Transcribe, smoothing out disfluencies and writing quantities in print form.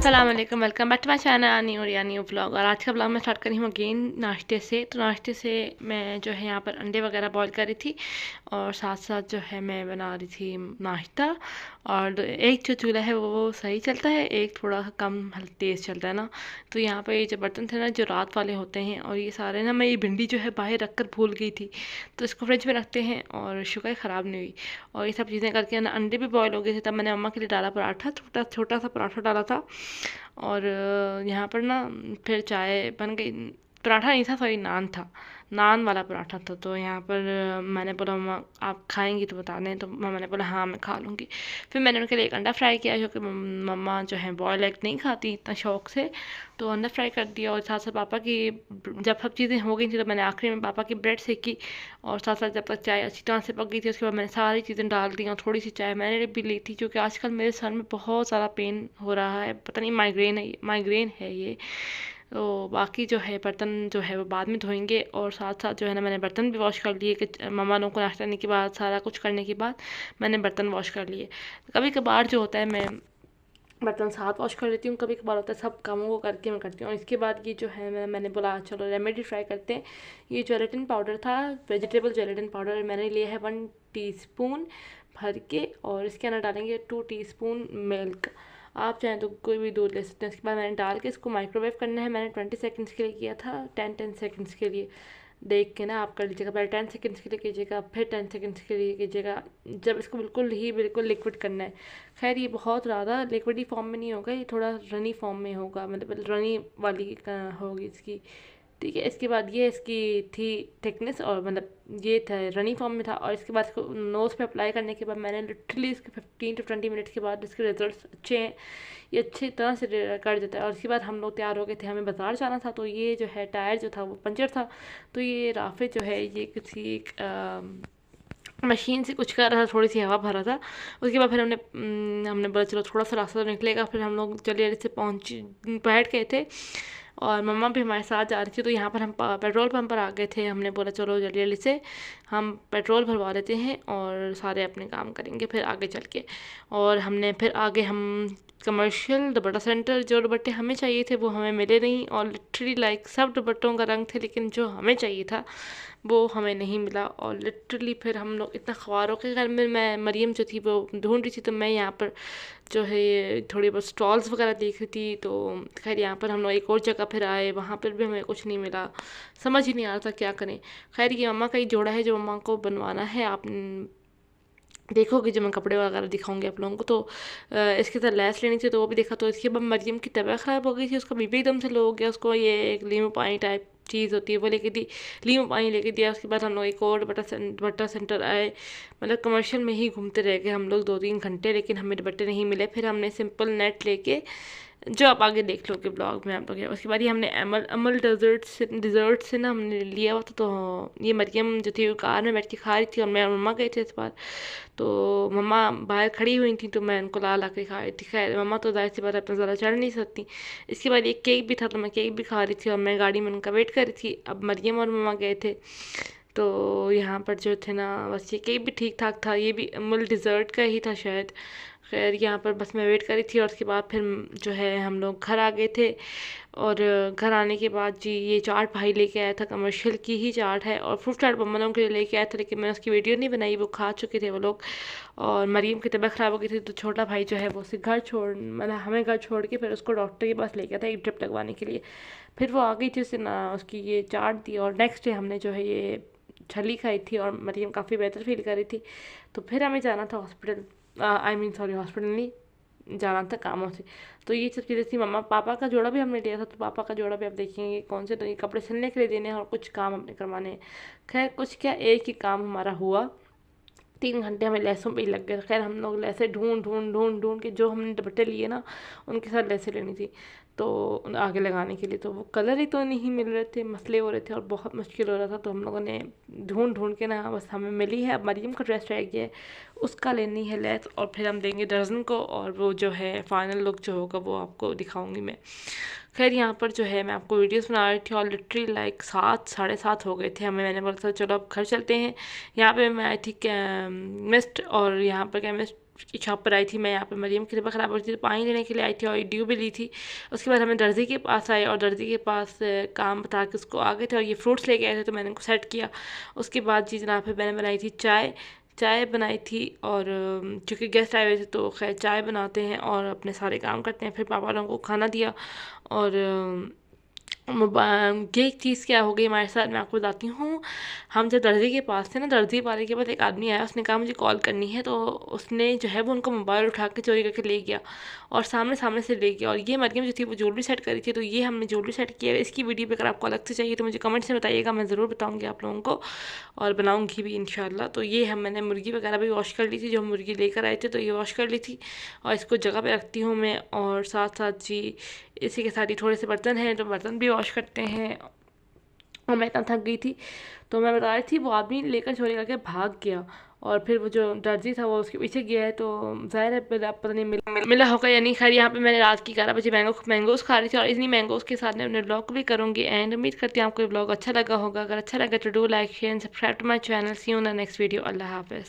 अस्सलाम वालेकुम, welcome back to my channel new vlog. और आज का व्लॉग मैं स्टार्ट करी हूँ अगेन नाश्ते से। तो नाश्ते से मैं जो है यहाँ पर अंडे वगैरह बॉईल कर रही थी और साथ साथ जो है मैं बना रही थी नाश्ता। और एक जो चूल्हा है वो सही चलता है, एक थोड़ा कम तेज़ चलता है ना। तो यहाँ पर ये जो बर्तन थे ना जो रात वाले होते हैं, और ये सारे ना मैं ये भिंडी जो है बाहर रख कर भूल गई थी, तो इसको फ्रिज में रखते हैं और शुक्र ख़राब नहीं हुई। और ये सब चीज़ें करके ना अंडे भी बॉयल हो गए थे। तब मैंने मम्मा के लिए डाला पराठा, छोटा छोटा सा पराठा डाला था। और यहाँ पर ना फिर चाय बन गई। पराठा नहीं था, सॉरी नान था, नान वाला पराठा था। तो यहाँ पर मैंने बोला मम्मा आप खाएंगी तो बता दें। तो मम्मा ने बोला हाँ मैं खा लूँगी। फिर मैंने उनके लिए एक अंडा फ्राई किया, क्योंकि मम्मा जो है बॉयल एग नहीं खाती इतना शौक से। तो अंडा फ्राई कर दिया और साथ साथ पापा की, जब सब चीज़ें हो गई थी तो मैंने आखिरी में पापा की ब्रेड सेकी। और साथ साथ जब तक चाय अच्छी तरह से पक गई थी उसके बाद मैंने सारी चीज़ें डाल दी और थोड़ी सी चाय मैंने भी ली थी, क्योंकि आजकल मेरे सर में बहुत सारा पेन हो रहा है, पता नहीं माइग्रेन है ये। तो बाकी जो है बर्तन जो है वो बाद में धोएंगे। और साथ साथ जो है ना मैंने बर्तन भी वॉश कर लिए, कि मम्मा लोगों को नाश्ता करने के बाद सारा कुछ करने के बाद मैंने बर्तन वॉश कर लिए। कभी कभार जो होता है मैं बर्तन साथ वॉश कर लेती हूँ, कभी कभार होता है सब कामों को करके मैं करती हूँ। और इसके बाद ये जो है मैंने बोला चलो रेमेडी ट्राई करते हैं। ये जेलेटिन पाउडर था, वेजिटेबल जेलेटिन पाउडर मैंने लिया है 1 टीस्पून भर के। और इसके अंदर डालेंगे 2 टीस्पून मिल्क। आप चाहें तो कोई भी दूध ले सकते हैं। उसके बाद मैंने डाल के इसको माइक्रोवेव करना है। मैंने 20 सेकेंड्स के लिए किया था, 10 सेकेंड्स के लिए देख के ना आप कर लीजिएगा। पहले 10 सेकेंड्स के लिए कीजिएगा, फिर 10 सेकेंड्स के लिए कीजिएगा, जब इसको बिल्कुल लिक्विड करना है। खैर ये बहुत ज़्यादा लिक्विडी फॉर्म में नहीं होगा, ये थोड़ा रनी फॉर्म में होगा, मतलब रनी वाली होगी इसकी। ठीक है, इसके बाद ये इसकी थी थिकनेस, और मतलब ये था रनी फॉर्म में था। और इसके बाद इसको नोज़ पे अप्लाई करने के बाद मैंने लिटरली इसके 15 टू 20 मिनट्स के बाद इसके रिजल्ट्स अच्छे हैं, ये अच्छी तरह से कर देता है। और उसके बाद हम लोग तैयार हो गए थे, हमें बाज़ार जाना था। तो ये जो है टायर जो था वो पंचर था, तो ये राफे जो है ये किसी एक मशीन से कुछ कर रहा था, थोड़ी सी हवा भरा था। उसके बाद फिर हमने बोला चलो थोड़ा सा रास्ता तो निकलेगा। फिर हम लोग जल्दी से बैठ गए थे और मम्मा भी हमारे साथ जा रही थी। तो यहाँ पर हम पेट्रोल पंप पर आ गए थे। हमने बोला चलो जल्दी जल्दी से हम पेट्रोल भरवा लेते हैं और सारे अपने काम करेंगे फिर आगे चल के। और हमने फिर आगे हम कमर्शियल दुपट्टा सेंटर, जो दुपट्टे हमें चाहिए थे वो हमें मिले नहीं। और लिटरली लाइक सब दुपट्टों का रंग थे, लेकिन जो हमें चाहिए था वो हमें नहीं मिला। और लिटरली फिर हम लोग इतना ख्वारों के घर में, मैं मरियम जो थी वो ढूंढ रही थी, तो मैं यहाँ पर जो है ये थोड़ी बहुत स्टॉल्स वगैरह देख रही थी। तो खैर यहाँ पर हम लोग एक और जगह फिर आए, वहाँ पर भी हमें कुछ नहीं मिला, समझ ही नहीं आ रहा था क्या करें। खैर ये मम्मा का ही जोड़ा है जो मम्मा को बनवाना है। आप देखोगे जो मैं कपड़े वगैरह दिखाऊंगी आप लोगों को। तो इसके साथ लैस लेनी थी, तो वो भी देखा। तो इसके बाद मरियम की तबीयत ख़राब हो गई थी, उसका बीपी एकदम से लो हो गया। उसको ये एक लीमू पानी टाइप चीज़ होती है वो लेके दी, लीमू पानी लेके दिया। उसके बाद हम लोग एक और दुपट्टा सेंटर आए, मतलब कमर्शियल में ही घूमते रह गए हम लोग 2-3 घंटे, लेकिन हमें दुपट्टे नहीं मिले। फिर हमने सिंपल नेट लेके, जो आप आगे देख लोगे ब्लॉग में आप लोग। उसके बाद ही हमने अमल डिज़र्ट से ना हमने लिया हुआ था। तो ये मरियम जो थी वो कार में बैठ के खा रही थी और मैं और मम्मा गए थे इस बार। तो मम्मा बाहर खड़ी हुई थी तो मैं उनको ला ला के खा रही थी। खैर मम्मा तो जाहिर सी बात अपना ज़्यादा चढ़ नहीं सकती। इसके बाद एक केक भी था तो मैं केक भी खा रही थी और मैं गाड़ी में उनका वेट कर रही थी। अब मरियम और मम्मा गए थे, तो यहाँ पर जो थे ना बस ये केक भी ठीक ठाक था, ये भी अमूल डिज़र्ट का ही था शायद। खैर यहाँ पर बस मैं वेट करी थी। और उसके बाद फिर जो है हम लोग घर आ गए थे। और घर आने के बाद जी ये चाट भाई लेके आया था, कमर्शियल की ही चाट है। और फ्रूट चाट मम्मा लोगों के लिए लेके आया था, लेकिन मैंने उसकी वीडियो नहीं बनाई, वो खा चुके थे वो लोग। और मरीम की तबीयत ख़राब हो गई थी, तो छोटा भाई जो है वो उसे मतलब हमें घर छोड़ के फिर उसको डॉक्टर के पास ले गया था एक ड्रिप लगवाने के लिए। फिर वो आ गई थी, उसने ना उसकी ये चाट दी। और नेक्स्ट डे हमने जो है ये छली खाई थी और मरीम काफ़ी बेहतर फील कर रही थी। तो फिर हमें जाना था hospital, I mean sorry hospital नहीं, जाना था कामों से। तो ये सब चीज़ें थी। मम्मा पापा का जोड़ा भी हमने लिया था, तो पापा का जोड़ा भी आप देखेंगे कौन से, तो ये कपड़े सिलने के लिए देने हैं और कुछ काम अपने करवाने हैं। खैर कुछ क्या, एक ही काम हमारा हुआ, 3 घंटे हमें लहसुन पे ही लग गए। खैर हम लोग लहसे ढूंढ के, जो हमने दुपट्टे लिए ना उनके साथ लहसे लेनी थी तो आगे लगाने के लिए, तो वो कलर ही तो नहीं मिल रहे थे, मसले हो रहे थे और बहुत मुश्किल हो रहा था। तो हम लोगों ने ढूंढ के ना बस हमें मिली है। अब मरियम का ड्रेस रह गया है, उसका लेनी है लेस, और फिर हम देंगे दर्जन को। और वो जो है फाइनल लुक जो होगा वो आपको दिखाऊंगी मैं। खैर यहाँ पर जो है मैं आपको वीडियोस बना रही थी और लिटरली लाइक 7-7:30 हो गए थे हमें। मैंने बोला था चलो अब घर चलते हैं। यहाँ पे मैं आई थी केमिस्ट, और यहाँ पर केमिस्ट की शॉप पर आई थी मैं। यहाँ पे मरियम की तबीयत ख़राब हो रही थी तो पानी लेने के लिए आई थी और ड्यू भी ली थी। उसके बाद हमें दर्जी के पास आए और दर्जी के पास काम बता के उसको आ गए थे और ये फ्रूट्स लेके आए थे तो मैंने उनको सेट किया। उसके बाद जी जनाब फिर मैंने बनाई थी चाय, चाय बनाई थी। और चूँकि गेस्ट आए हुए थे तो खैर चाय बनाते हैं और अपने सारे काम करते हैं। फिर पापा लोगों को खाना दिया। और ये एक चीज़ क्या हो गई हमारे साथ, मैं आपको बताती हूँ। हम जब दर्जी के पास थे ना, दर्जी वाले के पास एक आदमी आया, उसने कहा मुझे कॉल करनी है। तो उसने जो है वो उनको मोबाइल उठा के चोरी करके ले गया और सामने सामने से ले गया। और ये मरियम जो थी वो ज्वेलरी सेट करी थी, तो ये हमने ज्वेलरी सेट किया। इसकी वीडियो भी अगर आपको अलग से चाहिए तो मुझे कमेंट से बताइएगा, मैं ज़रूर बताऊँगी आप लोगों को और बनाऊँगी भी इंशाल्लाह। तो ये मैंने मुर्गी वगैरह भी वॉश कर ली थी, जो हम मुर्गी लेकर आए थे तो ये वॉश कर ली थी और इसको जगह पे रखती हूँ मैं। और साथ साथ जी इसी के साथ ही थोड़े से बर्तन हैं तो बर्तन भी वॉश करते हैं। और मैं इतना थक गई थी तो मैं बता रही थी वो आदमी लेकर चोरी करके भाग गया। और फिर वो जो दर्जी था वो उसके पीछे गया है तो ज़ाहिर है पता नहीं मिला होगा या नहीं। खैर यहाँ पे मैंने रात की 11 बजे मैंगोज़ खा रही थी और इन्हीं मैंगोज़ के साथ मैं अपने ब्लॉग भी करूँगी एंड उम्मीद करती हूँ आपको ये ब्लॉग अच्छा लगा होगा। अगर अच्छा लगा तो do like share and subscribe to my channel. See you in the next video. अल्लाह हाफ़िज़।